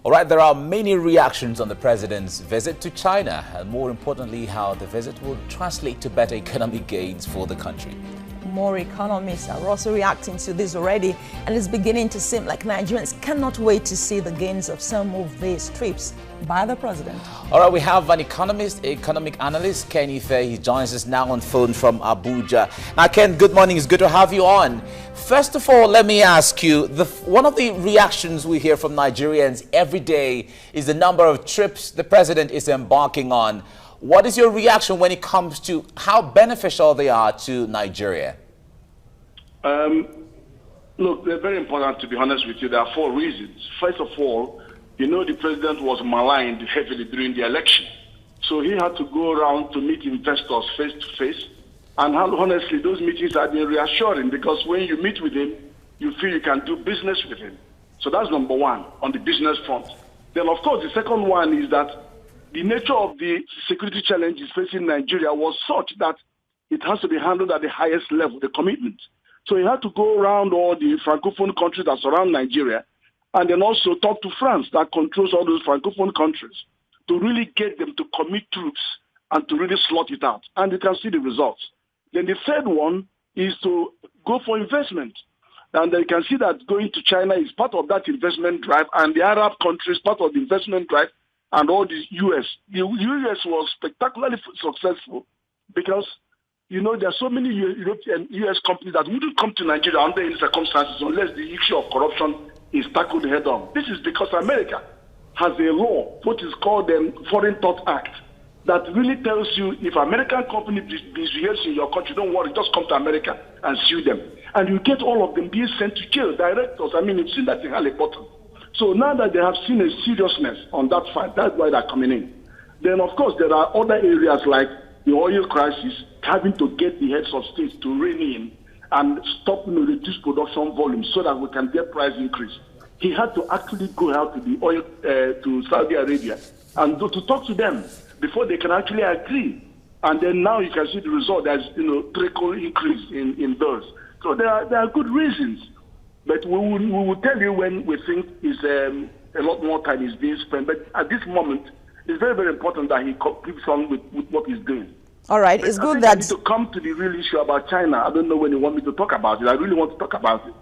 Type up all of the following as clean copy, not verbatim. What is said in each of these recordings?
All right, there are many reactions on the president's visit to China, and more importantly, how the visit will translate to better economic gains for the country. More economists are also reacting to this already, and it's beginning to seem like Nigerians cannot wait to see the gains of some of these trips by the president. All right, we have an economic analyst, Ken Ife. He joins us now on phone from Abuja. Now, Ken, good morning. It's good to have you on. First of all, let me ask you, one of the reactions we hear from Nigerians every day is the number of trips the president is embarking on. What is your reaction when it comes to how beneficial they are to Nigeria? Look, they're very important, to be honest with you. There are 4 reasons. First of all, you know the president was maligned heavily during the election. So he had to go around to meet investors face to face. And honestly, those meetings have been reassuring because when you meet with him, you feel you can do business with him. So that's number one on the business front. Then, of course, the second one is that the nature of the security challenges facing Nigeria was such that it has to be handled at the highest level, the commitment. So he had to go around all the Francophone countries that surround Nigeria and then also talk to France that controls all those Francophone countries to really get them to commit troops and to really slot it out. And you can see the results. Then the third one is to go for investment. And you can see that going to China is part of that investment drive, and the Arab countries part of the investment drive, and all the U.S. The U.S. was spectacularly successful because, you know, there are so many European U.S. companies that wouldn't come to Nigeria under any circumstances unless the issue of corruption is tackled head on. This is because America has a law, what is called the Foreign Thought Act, that really tells you if American company misbehaves in your country, don't worry, just come to America and sue them. And you get all of them being sent to jail, directors. I mean, you've seen that in Halliburton. So now that they have seen a seriousness on that fight, that's why they're coming in. Then, of course, there are other areas like the oil crisis, having to get the heads of states to rein in and stop reduce production volume so that we can get price increase. He had to actually go out to the oil, to Saudi Arabia and to talk to them before they can actually agree. And then now you can see the result. There's, trickle increase in those. So there are good reasons. But we will tell you when we think is a lot more time is being spent. But at this moment, it's very, very important that he keeps on with what he's doing. All right, it's good that... I need to come to the real issue about China. I don't know when you want me to talk about it. I really want to talk about it.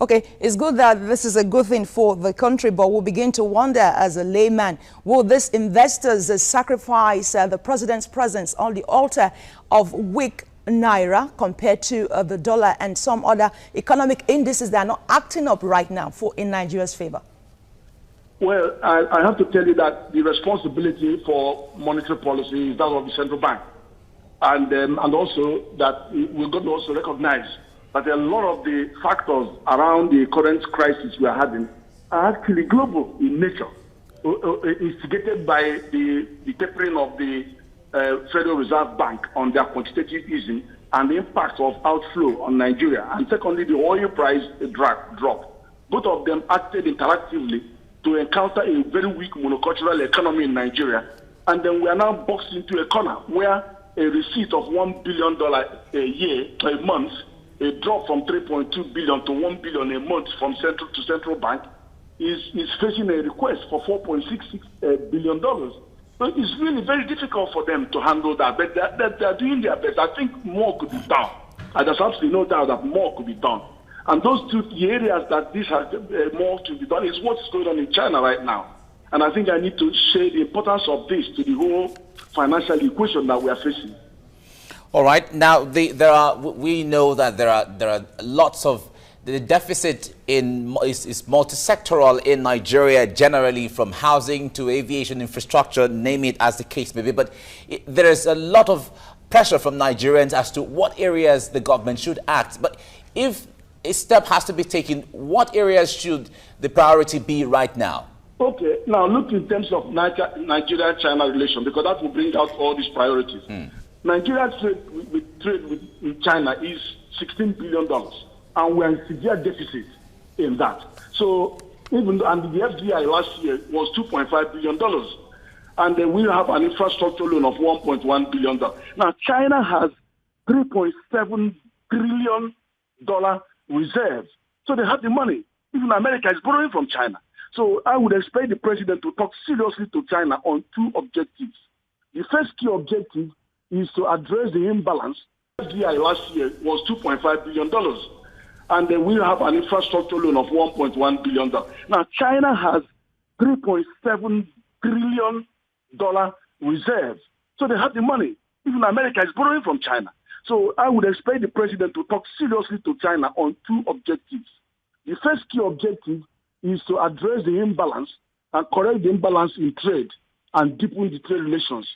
Okay, it's good that this is a good thing for the country, but we'll begin to wonder as a layman, will these investors sacrifice the president's presence on the altar of weak Naira compared to the dollar and some other economic indices that are not acting up right now in Nigeria's favor? Well, I have to tell you that the responsibility for monetary policy is that of the central bank. And also that we're going to also recognize that a lot of the factors around the current crisis we are having are actually global in nature, instigated by the tapering of the Federal Reserve Bank on their quantitative easing and the impact of outflow on Nigeria. And secondly, the oil price drop. Both of them acted interactively to encounter a very weak monocultural economy in Nigeria. And then we are now boxed into a corner where a receipt of $1 billion a month, a drop from 3.2 billion to 1 billion a month from central to central bank, is facing a request for $4.66 billion. So it's really very difficult for them to handle that, but they're doing their best. I think more could be done. And there's absolutely no doubt that more could be done. And those two areas that this has more to be done is what's going on in China right now. And I think I need to share the importance of this to the whole financial equation that we are facing. All right. Now, we know that there are lots of the deficit is multi-sectoral in Nigeria, generally from housing to aviation infrastructure, name it as the case may be. But there is a lot of pressure from Nigerians as to what areas the government should act. But if a step has to be taken, what areas should the priority be right now? Okay. Now, look in terms of Nigeria-China relation, because that will bring out all these priorities. Nigeria's trade with China is $16 billion. And we're in severe deficit in that. So even and the FDI last year was $2.5 billion. And then we have an infrastructure loan of $1.1 billion. Now, China has $3.7 trillion reserve. So they have the money. Even America is borrowing from China. So I would expect the president to talk seriously to China on two objectives. The first key objective is to address the imbalance. FDI last year was $2.5 billion. And then we have an infrastructure loan of $1.1 billion. Now, China has $3.7 trillion reserves. So they have the money. Even America is borrowing from China. So I would expect the president to talk seriously to China on two objectives. The first key objective is to address the imbalance and correct the imbalance in trade and deepen the trade relations,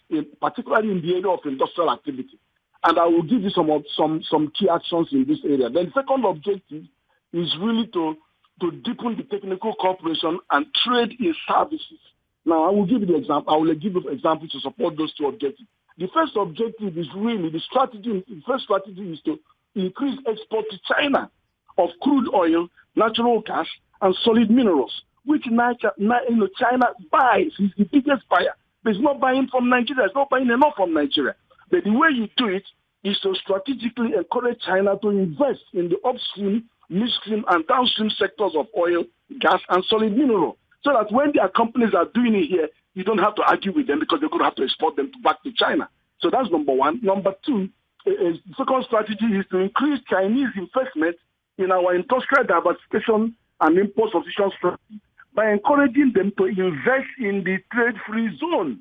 particularly in the area of industrial activity. And I will give you some key actions in this area. Then the second objective is really to deepen the technical cooperation and trade in services. Now, I will give you the example. I will give you examples to support those two objectives. The first objective is really the strategy. The first strategy is to increase export to China of crude oil, natural gas, and solid minerals, which China buys. It's the biggest buyer. But it's not buying from Nigeria. It's not buying enough from Nigeria. But the way you do it is to strategically encourage China to invest in the upstream, midstream, and downstream sectors of oil, gas, and solid mineral. So that when their companies are doing it here, you don't have to argue with them because they're going to have to export them back to China. So that's number one. Number two, the second strategy is to increase Chinese investment in our industrial diversification and import substitution strategy by encouraging them to invest in the trade-free zone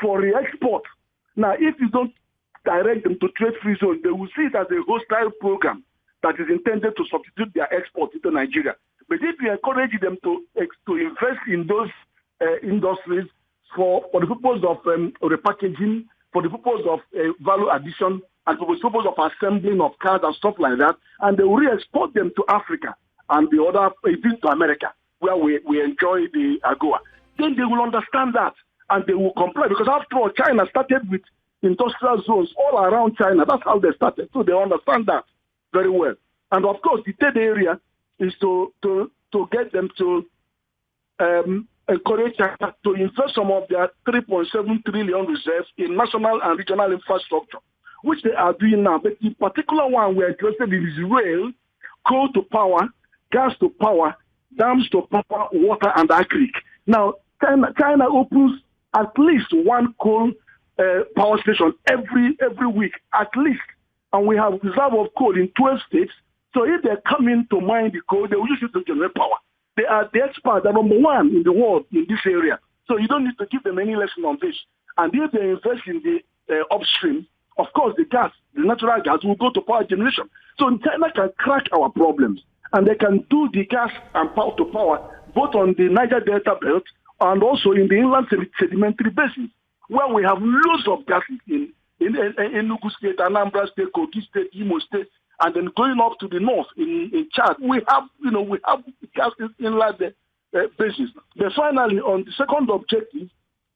for re-export. Now, if you don't direct them to trade-free zone, they will see it as a hostile program that is intended to substitute their export into Nigeria. But if you encourage them to invest in those industries for the purpose of repackaging, for the purpose of value addition, and for the purpose of assembling of cars and stuff like that, and they will re-export them to Africa and the other, even to America, where we enjoy the AGOA, then they will understand that and they will comply. Because after all, China started with industrial zones all around China. That's how they started. So they understand that very well. And of course, the third area is to get them to encourage China to invest some of their 3.7 trillion reserves in national and regional infrastructure, which they are doing now. But the particular one we're interested in is rail, coal to power, gas to power, dams to power, water, and agri. Now, China opens at least one coal power station every week, at least. And we have reserve of coal in 12 states. So if they come in to mine the coal, they will use it to generate power. They are the experts, they're number one in the world in this area. So you don't need to give them any lesson on this. And if they invest in the upstream, of course, the gas, the natural gas will go to power generation. So China can crack our problems. And they can do the gas and power to power, both on the Niger Delta belt and also in the inland sedimentary basins, where we have loads of gas in Enugu State, Anambra State, Kogi State, Imo State, and then going up to the north in Chad, we have gas inland basins. But finally, on the second objective,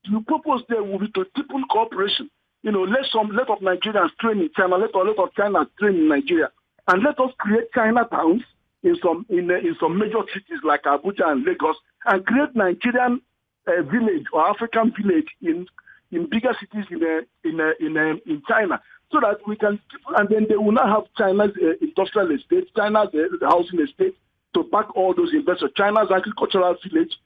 the purpose there will be to deepen cooperation. Let of Nigerians train in China, let of China train in Nigeria, and let us create Chinatowns in some major cities like Abuja and Lagos, and create Nigerian village or African village in bigger cities in China, so that we can, and then they will not have China's industrial estate, China's housing estate to back all those investors, China's agricultural village,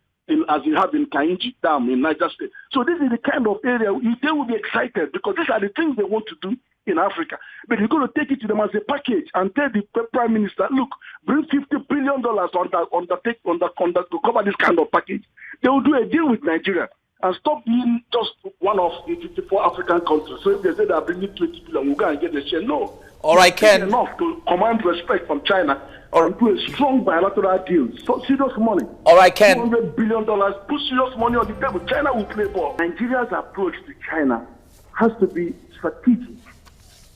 as you have in Kainji Dam in Niger State. So this is the kind of area they will be excited because these are the things they want to do in Africa. But you're going to take it to them as a package and tell the Prime Minister, look, bring $50 billion to cover this kind of package. They will do a deal with Nigeria and stop being just one of the 54 African countries. So if they say they are bringing 20 billion, we'll go and get the share. No. All right, Ken. It's enough to command respect from China and do a strong bilateral deal. So serious money. All right, Ken. $200 billion. Put serious money on the table. China will play ball. Nigeria's approach to China has to be strategic.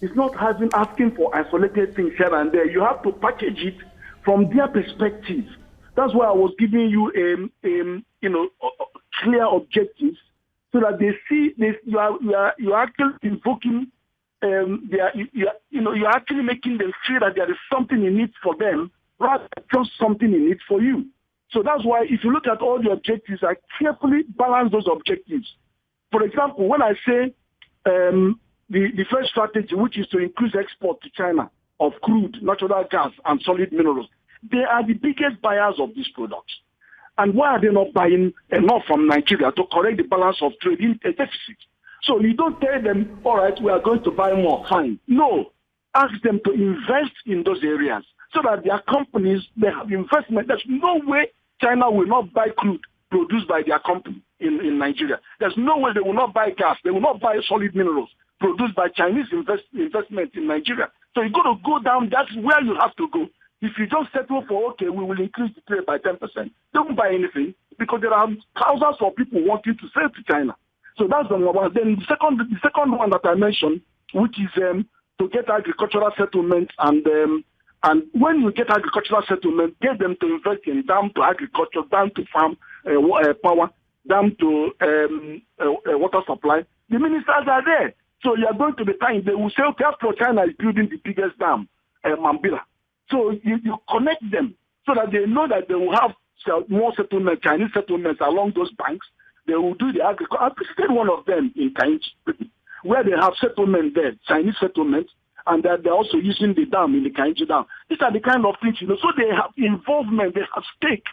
It's not asking for isolated things here and there. You have to package it from their perspective. That's why I was giving you clear objectives so that they see this. You are actually invoking. You're actually making them feel that there is something in it for them, rather than just something in it for you. So that's why if you look at all the objectives, I carefully balance those objectives. For example, when I say the first strategy, which is to increase export to China of crude, natural gas, and solid minerals, they are the biggest buyers of these products. And why are they not buying enough from Nigeria to correct the balance of trade in a deficit? So you don't tell them, all right, we are going to buy more. Fine. No. Ask them to invest in those areas so that their companies, they have investment. There's no way China will not buy crude produced by their company in Nigeria. There's no way they will not buy gas. They will not buy solid minerals produced by Chinese investment in Nigeria. So you've got to go down. That's where you have to go. If you just settle for, okay, we will increase the trade by 10%, don't buy anything because there are thousands of people wanting to sell to China. So that's the number one. Then the second one that I mentioned, which is to get agricultural settlements and when you get agricultural settlement, get them to invest in dam to agriculture, dam to farm power, dam to water supply. The ministers are there. So you are going to the time, they will say, okay, after China is building the biggest dam, Mambila. So you connect them so that they know that they will have more settlements, Chinese settlements along those banks. They will do the agriculture. I visited one of them in Kainji, where they have settlement there, Chinese settlements, and that they're also using the dam in the Kainji Dam. These are the kind of things, so they have involvement, they have stake.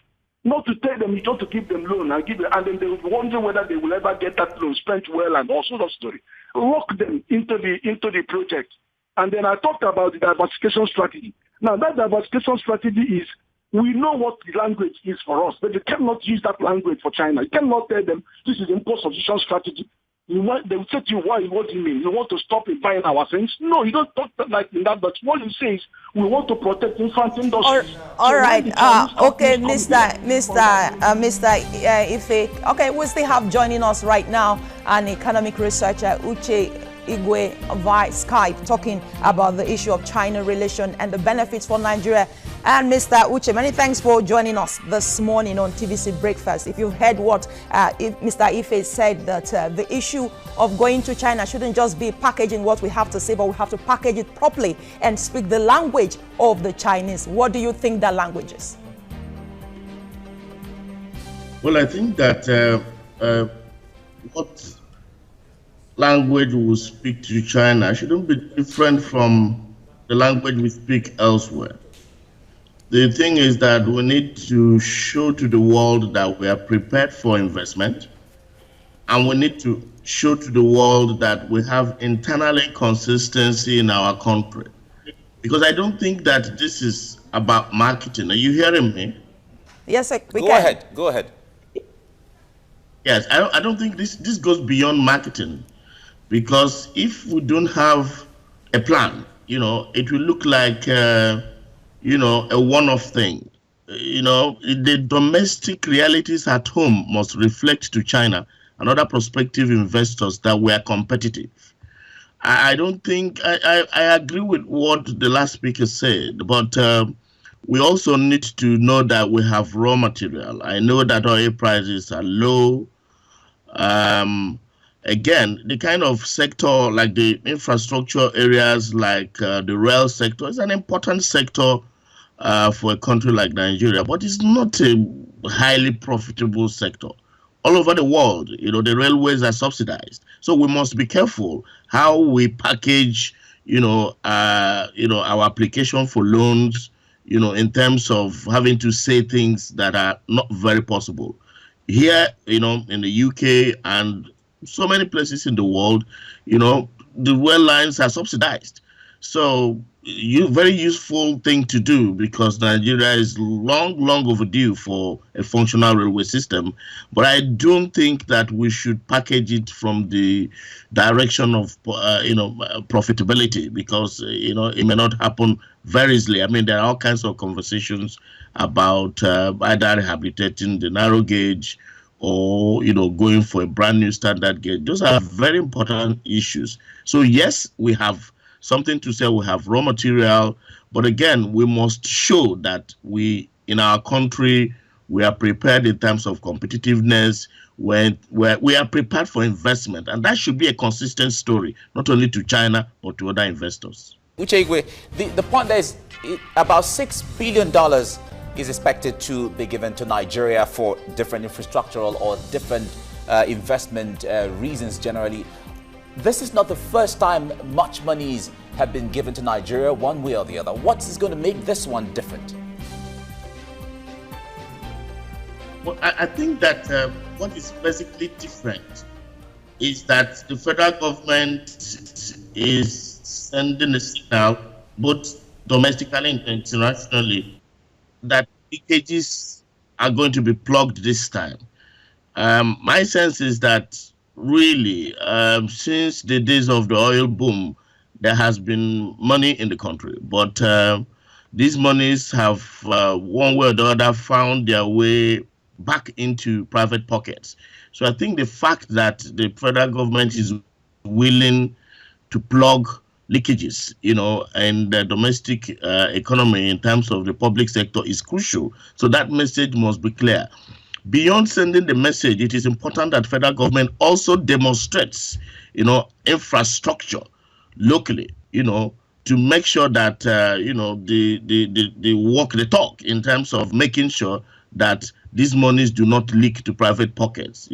Not to tell them, you don't to give them loan and then they will wonder whether they will ever get that loan spent well and all sorts of story. Lock them into the project. And then I talked about the diversification strategy. Now that diversification strategy is, we know what the language is for us, but you cannot use that language for China. You cannot tell them this is import substitution strategy. They will say to you, what do you mean? You want to stop in buying our things? No, you don't talk like that, but what you say is we want to protect infant industry. All right. Okay, Mr. Ife. Okay, we still have joining us right now an economic researcher, Uche Igwe, via Skype, talking about the issue of China relation and the benefits for Nigeria. And Mr. Uche, many thanks for joining us this morning on TVC Breakfast. If you've heard what Mr. Ife said, that the issue of going to China shouldn't just be packaging what we have to say, but we have to package it properly and speak the language of the Chinese. What do you think that language is? Well, I think that what language we speak to China shouldn't be different from the language we speak elsewhere. The thing is that we need to show to the world that we are prepared for investment, and we need to show to the world that we have internal consistency in our country. Because I don't think that this is about marketing. Are you hearing me? Yes, sir. Go ahead. Yes, I don't think this goes beyond marketing. Because if we don't have a plan, it will look like, a one-off thing. The domestic realities at home must reflect to China and other prospective investors that we are competitive. I don't think, I agree with what the last speaker said, but we also need to know that we have raw material. I know that oil prices are low. Again, the kind of sector like the infrastructure areas, like the rail sector, is an important sector for a country like Nigeria, but it's not a highly profitable sector. All over the world, the railways are subsidized. So we must be careful how we package, our application for loans, in terms of having to say things that are not very possible. Here, in the UK and so many places in the world, the rail lines are subsidized. So very useful thing to do, because Nigeria is long overdue for a functional railway system. But I don't think that we should package it from the direction of, profitability, because, it may not happen very easily. I mean, there are all kinds of conversations about either rehabilitating the narrow gauge or, going for a brand new standard gauge. Those are very important issues. So yes, we have something to say, we have raw material, but again, we must show that we, in our country, we are prepared in terms of competitiveness, when we are prepared for investment, and that should be a consistent story, not only to China, but to other investors. Uche Igwe, the point there is about $6 billion is expected to be given to Nigeria for different infrastructural or different investment reasons generally. This is not the first time much monies have been given to Nigeria one way or the other. What is going to make this one different? Well, I think that what is basically different is that the federal government is sending a signal, both domestically and internationally, that leakages are going to be plugged this time. My sense is that really, since the days of the oil boom, there has been money in the country, but these monies have, one way or the other, found their way back into private pockets. So I think the fact that the federal government is willing to plug leakages, and the domestic economy in terms of the public sector is crucial. So that message must be clear. Beyond sending the message, it is important that federal government also demonstrates, infrastructure locally, to make sure that, they walk the talk in terms of making sure that these monies do not leak to private pockets,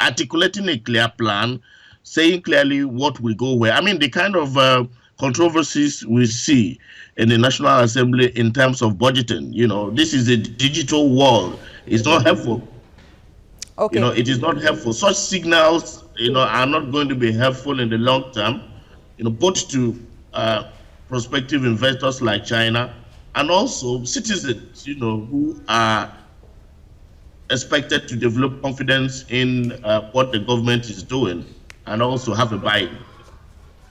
articulating a clear plan, saying clearly what will go where. I mean, the kind of controversies we see in the National Assembly in terms of budgeting, this is a digital world. It's not helpful. Okay. It is not helpful. Such signals, are not going to be helpful in the long term, both to prospective investors like China and also citizens, who are expected to develop confidence in what the government is doing and also have a buy-in.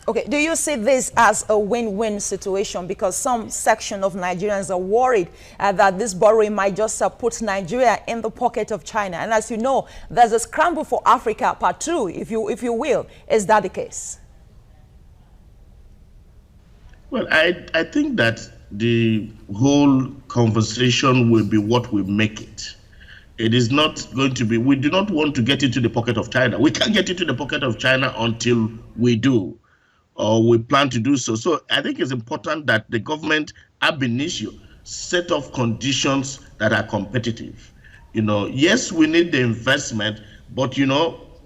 Okay, do you see this as a win-win situation? Because some section of Nigerians are worried that this borrowing might just put Nigeria in the pocket of China. And as you know, there's a scramble for Africa part 2, if you will. Is that the case? Well, I think that the whole conversation will be what we make it. It is not going to be, we do not want to get into the pocket of China. We can't get into the pocket of China until we do, or we plan to do so. So I think it's important that the government ab initio set of conditions that are competitive. Yes, we need the investment, but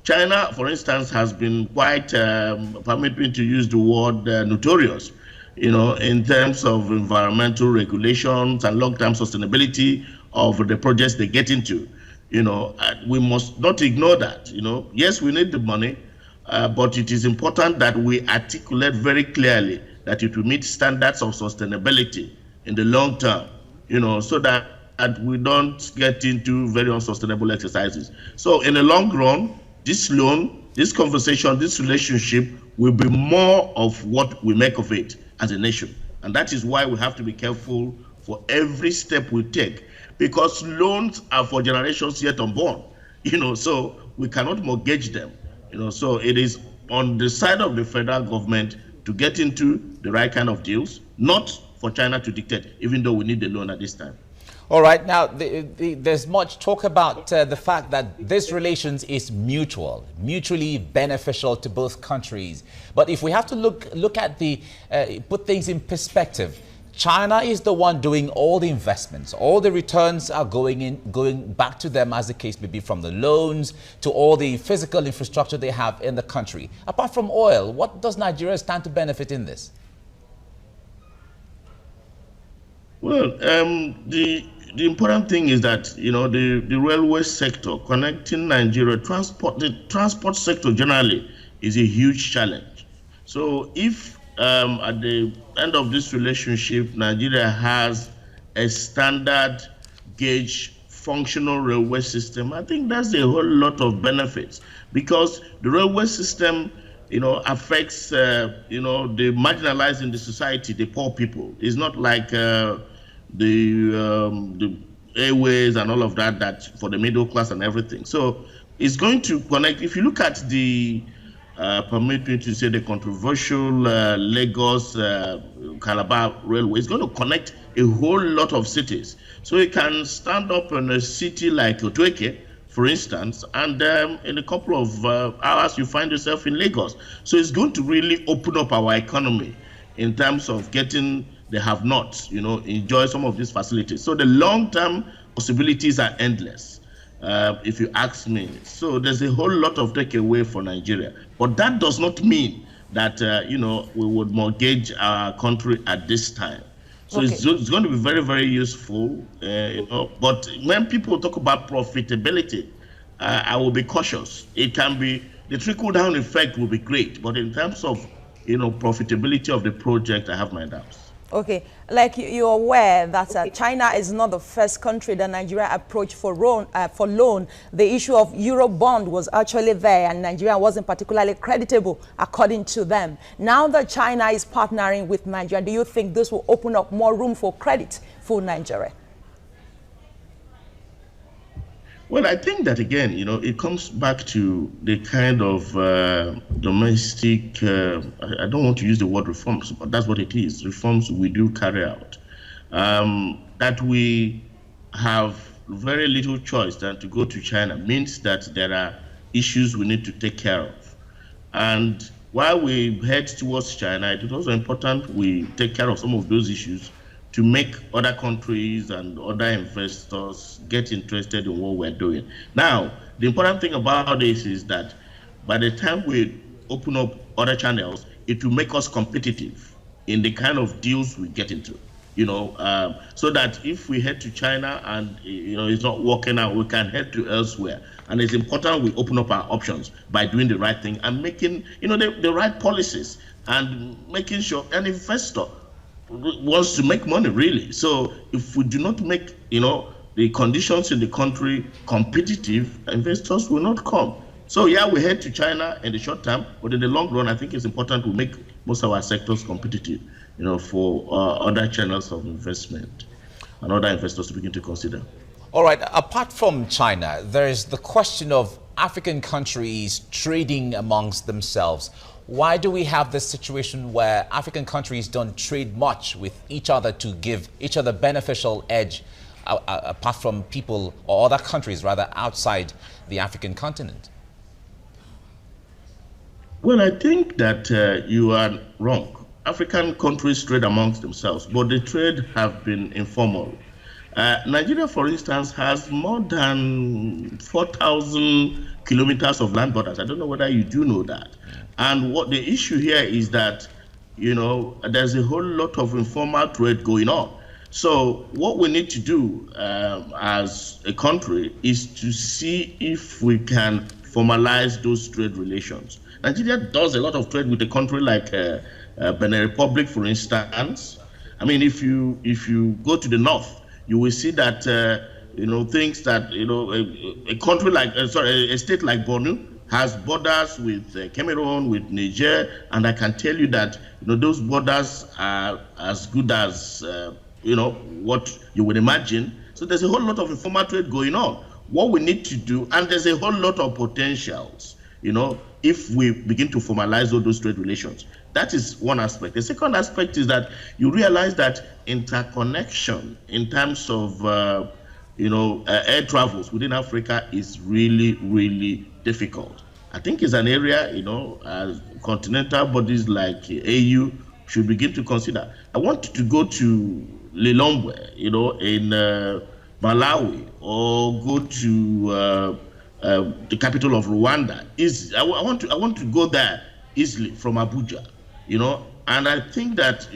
China, for instance, has been quite, permit me to use the word, notorious, in terms of environmental regulations and long-term sustainability of the projects they get into. We must not ignore that. Yes, we need the money, but it is important that we articulate very clearly that it will meet standards of sustainability in the long term, so that we don't get into very unsustainable exercises. So in the long run, this loan, this conversation, this relationship will be more of what we make of it as a nation. And that is why we have to be careful for every step we take, because loans are for generations yet unborn, so we cannot mortgage them, so it is on the side of the federal government to get into the right kind of deals, not for China to dictate, even though we need the loan at this time. All right. Now, there's much talk about the fact that this relations is mutually beneficial to both countries. But if we have to look at put things in perspective, China is the one doing all the investments. All the returns are going back to them, as the case may be, from the loans to all the physical infrastructure they have in the country. Apart from oil, what does Nigeria stand to benefit in this? Well, the important thing is that, the railway sector connecting Nigeria, the transport sector generally is a huge challenge. So if at the end of this relationship, Nigeria has a standard gauge functional railway system, I think that's a whole lot of benefits, because the railway system, affects, the marginalized in the society, the poor people. It's not like the airways and all of that for the middle class and everything. So it's going to connect. If you look at the permit me to say the controversial Lagos Calabar railway, it's going to connect a whole lot of cities. So you can stand up in a city like Uche, for instance, and in a couple of hours you find yourself in Lagos. So it's going to really open up our economy in terms of getting the have-nots, enjoy some of these facilities. So the long-term possibilities are endless, if you ask me. So there's a whole lot of takeaway for Nigeria. But that does not mean that, we would mortgage our country at this time. So it's going to be very, very useful, But when people talk about profitability, I will be cautious. It can be, the trickle-down effect will be great, but in terms of, profitability of the project, I have my doubts. Okay, like you're aware that China is not the first country that Nigeria approached for loan. The issue of Eurobond was actually there, and Nigeria wasn't particularly creditable, according to them. Now that China is partnering with Nigeria, do you think this will open up more room for credit for Nigeria? Well, I think that, again, it comes back to the kind of domestic, I don't want to use the word reforms, but that's what it is, reforms we do carry out, that we have very little choice than to go to China means that there are issues we need to take care of. And while we head towards China, it is also important we take care of some of those issues to make other countries and other investors get interested in what we're doing. Now, the important thing about this is that by the time we open up other channels, it will make us competitive in the kind of deals we get into, so that if we head to China and, it's not working out, we can head to elsewhere. And it's important we open up our options by doing the right thing and making, the right policies and making sure an investor wants to make money, really. So if we do not make, the conditions in the country competitive, investors will not come. So yeah, we head to China in the short term, but in the long run, I think it's important to make most of our sectors competitive, for other channels of investment and other investors to begin to consider. All right, apart from China, there is the question of African countries trading amongst themselves. Why do we have this situation where African countries don't trade much with each other to give each other beneficial edge, apart from people or other countries rather outside the African continent? Well, I think that you are wrong. African countries trade amongst themselves, but the trade have been informal. Nigeria, for instance, has more than 4,000 kilometers of land borders. I don't know whether you do know that. And what the issue here is that, there's a whole lot of informal trade going on. So what we need to do as a country is to see if we can formalize those trade relations. Nigeria does a lot of trade with a country like Benin Republic, for instance. I mean, if you go to the north, you will see that, things that, a country like, a state like Borno has borders with Cameroon, with Niger, and I can tell you that those borders are as good as what you would imagine. So there's a whole lot of informal trade going on. What we need to do, and there's a whole lot of potentials, if we begin to formalize all those trade relations. That is one aspect. The second aspect is that you realize that interconnection in terms of air travels within Africa is really, really difficult. I think it's an area, continental bodies like AU should begin to consider. I want to go to Lilongwe, in Malawi, or go to the capital of Rwanda. I want to go there easily from Abuja, and I think that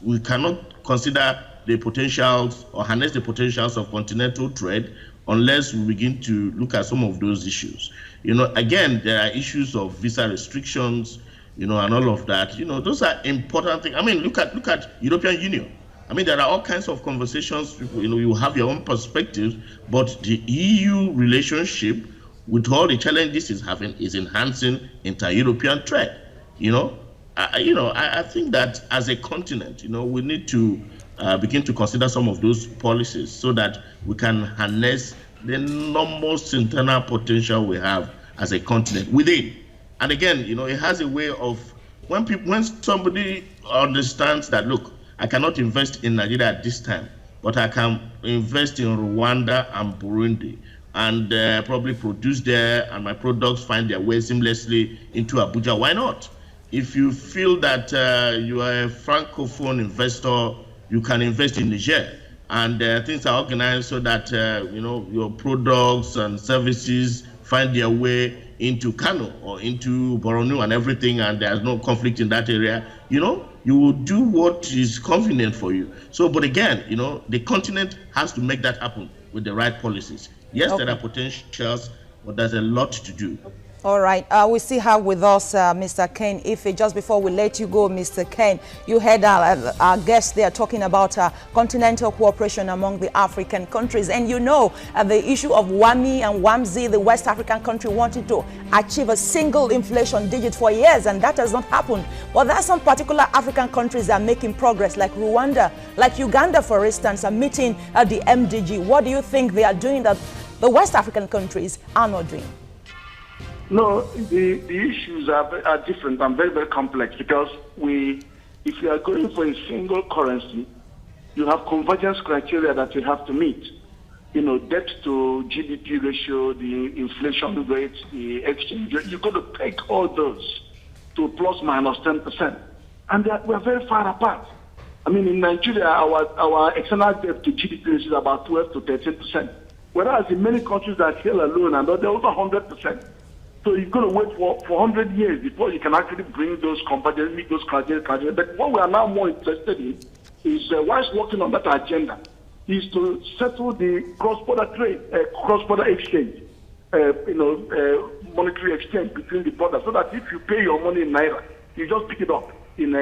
we cannot consider the potentials or harness the potentials of continental trade unless we begin to look at some of those issues. Again, there are issues of visa restrictions, and all of that. Those are important things. I mean, look at European Union. I mean, there are all kinds of conversations. You have your own perspectives, but the EU relationship, with all the challenges it's having, is enhancing inter-European trade. I think that as a continent, we need to begin to consider some of those policies so that we can harness the enormous internal potential we have as a continent within. And again, it has a way of, when somebody understands that, look, I cannot invest in Nigeria at this time, but I can invest in Rwanda and Burundi and probably produce there, and my products find their way seamlessly into Abuja. Why not? If you feel that you are a francophone investor, you can invest in Niger, and things are organized so that your products and services find their way into Kano or into Borno and everything, and there's no conflict in that area. you will do what is convenient for you. So, but again, the continent has to make that happen with the right policies. Yes, there are potentials, but there's a lot to do. All right. We still have with us Mr. Ken Ife. Just before we let you go, Mr. Ken, you heard our guests there talking about continental cooperation among the African countries. And the issue of WAMI and WAMZI, the West African country wanted to achieve a single inflation digit for years, and that has not happened. But there are some particular African countries that are making progress, like Rwanda, like Uganda, for instance, are meeting the MDG. What do you think they are doing that the West African countries are not doing? No, the issues are different and very, very complex, because if you are going for a single currency, you have convergence criteria that you have to meet. Debt to GDP ratio, the inflation rate, the exchange rate, you've got to take all those to plus minus 10%. And we're very far apart. I mean, in Nigeria, our external debt to GDP ratio is about 12 to 13%. Whereas in many countries that are here alone, and they're over 100%. So you're going to wait for 100 years before you can actually bring those convergence, meet those criteria. But what we are now more interested in is, whilst working on that agenda, is to settle the cross-border trade, cross-border exchange, monetary exchange between the borders, so that if you pay your money in Naira, you just pick it up in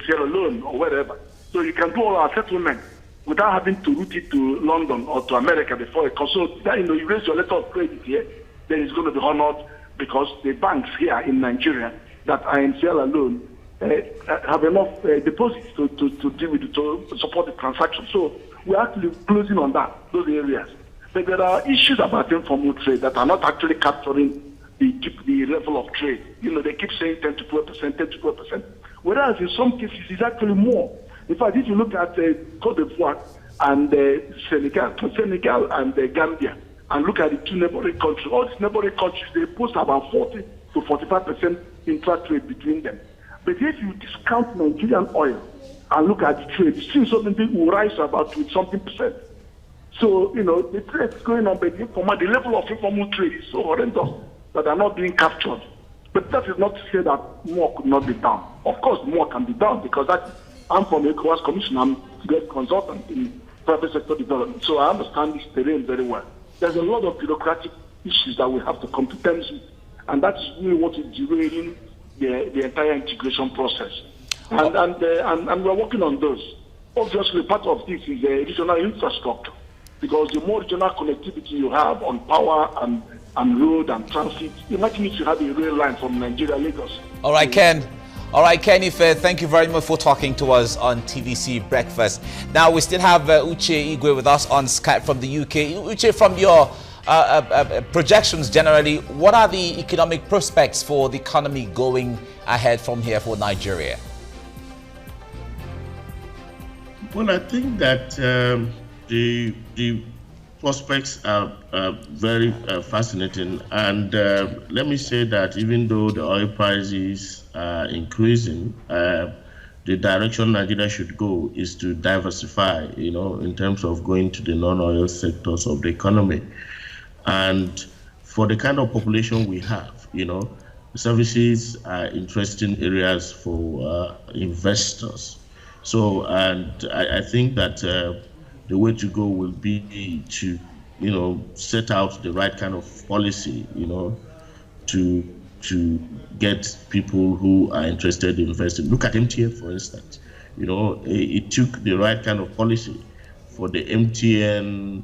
Sierra Leone or wherever. So you can do all our settlement without having to route it to London or to America before it comes. So that, you raise your letter of credit here, then it's going to be honored, because the banks here in Nigeria that are in Sierra Leone have enough deposits to deal with to support the transaction. So we're actually closing on those areas. But there are issues about informal trade that are not actually capturing the level of trade. They keep saying 10 to 12%, 10 to 12%, whereas in some cases it's actually more. In fact, if you look at Cote d'Ivoire and Senegal and Gambia, and look at the two neighboring countries, all these neighboring countries, they post about 40 to 45% intra-trade between them. But if you discount Nigerian oil and look at the trade, still something will rise about something percent. So, the trade is going on, but the level of informal trade is so horrendous that are not being captured. But that is not to say that more could not be done. Of course, more can be done, because I'm from ECOWAS Commission, I'm a consultant in private sector development, so I understand this terrain very well. There's a lot of bureaucratic issues that we have to come to terms with, and that's really what is derailing the entire integration process. And we're working on those. Obviously, part of this is the regional infrastructure, because the more regional connectivity you have on power and road and transit, imagine if you have a rail line from Nigeria, Lagos. All right, Ken. All right, Ken Ife, thank you very much for talking to us on TVC Breakfast. Now, we still have Uche Igwe with us on Skype from the UK. Uche, from your projections generally, what are the economic prospects for the economy going ahead from here for Nigeria? Well, I think that the prospects are very fascinating. And let me say that even though the oil prices are increasing, the direction Nigeria should go is to diversify, in terms of going to the non-oil sectors of the economy. And for the kind of population we have, services are interesting areas for investors. So, and I think that the way to go will be to, set out the right kind of policy, to get people who are interested in investing. Look at MTN, for instance. It took the right kind of policy for the MTN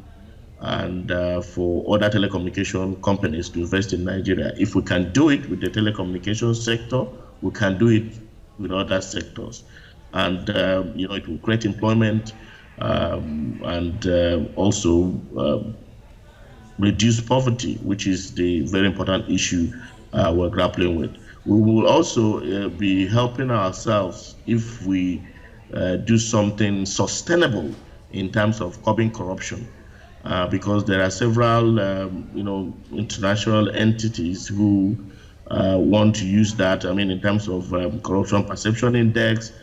and for other telecommunication companies to invest in Nigeria. If we can do it with the telecommunication sector, we can do it with other sectors. And, it will create employment and also reduce poverty, which is the very important issue we're grappling with. We will also be helping ourselves if we do something sustainable in terms of curbing corruption, because there are several, international entities who want to use that. I mean, in terms of corruption perception index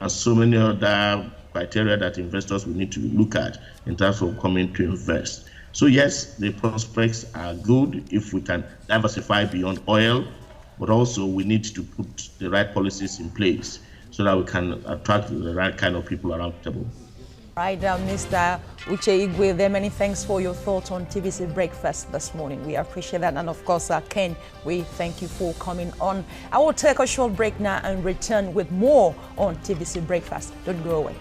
and so many other criteria that investors will need to look at in terms of coming to invest. So yes, the prospects are good if we can diversify beyond oil, but also we need to put the right policies in place so that we can attract the right kind of people around the table. Right, Mr. Uche Igwe, there, many thanks for your thoughts on TVC Breakfast this morning. We appreciate that. And of course, Ken, we thank you for coming on. I will take a short break now and return with more on TVC Breakfast. Don't go away.